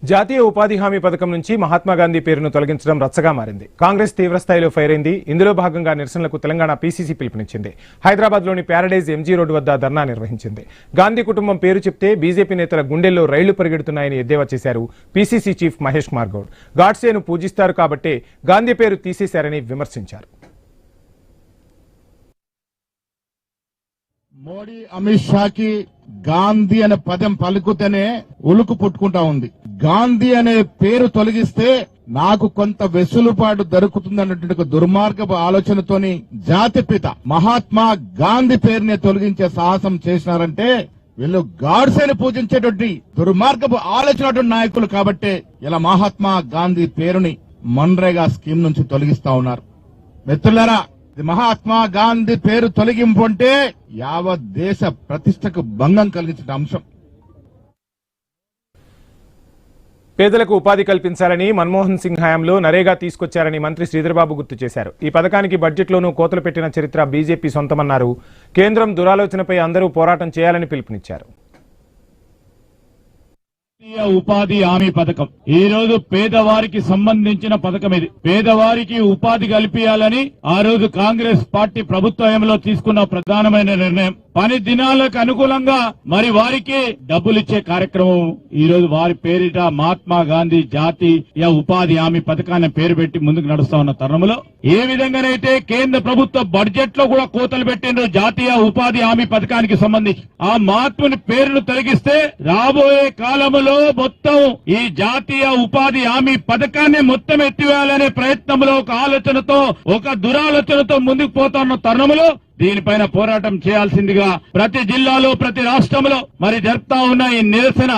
జాతీయ ఉపాధి హామీ పథకం నుంచి మహాత్మా గాంధీ పేరును తొలగించడం రచ్చగా మారింది. కాంగ్రెస్ తీవ్రస్థాయిలో ఫైర్ అయింది. ఇందులో భాగంగా నిరసనలకు తెలంగాణ పీసీసీ పిలుపునిచ్చింది. హైదరాబాద్లోని ప్యారడైజ్ ఎంజీ రోడ్డు వద్ద ధర్నా నిర్వహించింది. గాంధీ కుటుంబం పేరు చెప్తే బీజేపీ నేతల గుండెల్లో రైళ్లు పరిగెడుతున్నాయని ఎద్దేవా చేశారు పీసీసీ చీఫ్ మహేష్ కుమార్ గౌడ్. గాడ్సేను పూజిస్తారు కాబట్టే గాంధీ పేరు తీసేశారని విమర్శించారు. మోడీ అమిత్ షాకి గాంధీ అనే పదం పలుకుతేనే ఉలుకు పుట్టుకుంటా ఉంది. గాంధీ అనే పేరు తొలగిస్తే నాకు కొంత వెసులుబాటు దొరుకుతుందన్నటువంటి ఒక దుర్మార్గపు ఆలోచనతోని జాతిపిత మహాత్మా గాంధీ పేరుని తొలగించే సాహసం చేసినారంటే వీళ్ళు గాడ్సేని పూజించేటువంటి దుర్మార్గపు ఆలోచన నాయకులు కాబట్టే ఇలా మహాత్మా గాంధీ పేరుని మన్రేగా స్కీమ్ నుంచి తొలగిస్తా ఉన్నారు. మిత్రులారా, మహాత్మా గాంధీ పేరు తొలగింపు అంటే యావత్ దేశ ప్రతిష్టకు భంగం కలిగించిన అంశం. పేదలకు ఉపాధి కల్పించాలని మన్మోహన్ సింగ్ హయాంలో నరేగా తీసుకొచ్చారని మంత్రి శ్రీధర్బాబు గుర్తు చేశారు. ఈ పథకానికి బడ్జెట్లోనూ కోతలు పెట్టిన చరిత్ర బీజేపీ సొంతమన్నారు. కేంద్రం దురాలోచనపై అందరూ పోరాటం చేయాలని పిలుపునిచ్చారు. ఉపాధి హామీ పథకం ఈ రోజు పేదవారికి సంబంధించిన పథకం. ఇది పేదవారికి ఉపాధి కల్పించాలని ఆ రోజు కాంగ్రెస్ పార్టీ ప్రభుత్వంలో తీసుకున్న ప్రధానమైన నిర్ణయం. పని దినాలకు అనుకూలంగా మరి వారికి డబ్బులు ఇచ్చే కార్యక్రమం ఈ రోజు వారి పేరిట మహాత్మా గాంధీ జాతీయ ఉపాధి హామీ పథకాన్ని పేరు పెట్టి ముందుకు నడుస్తా ఉన్న తరుణంలో ఏ విధంగానైతే కేంద్ర ప్రభుత్వ బడ్జెట్ లో కూడా కోతలు పెట్టిండ్రు జాతీయ ఉపాధి హామీ పథకానికి సంబంధించి ఆ మహాత్ముని పేరును తొలగిస్తే రాబోయే కాలంలో మొత్తం ఈ జాతీయ ఉపాధి హామీ పథకాన్ని మొత్తం ఎత్తివేయాలనే ప్రయత్నంలో ఒక ఆలోచనతో ఒక దురాలోచనతో ముందుకు పోతున్న తరుణంలో దీనిపైన పోరాటం చేయాల్సిందిగా ప్రతి జిల్లాలో ప్రతి రాష్ట్రంలో మరి జరుపుతా ఉన్న ఈ నిరసన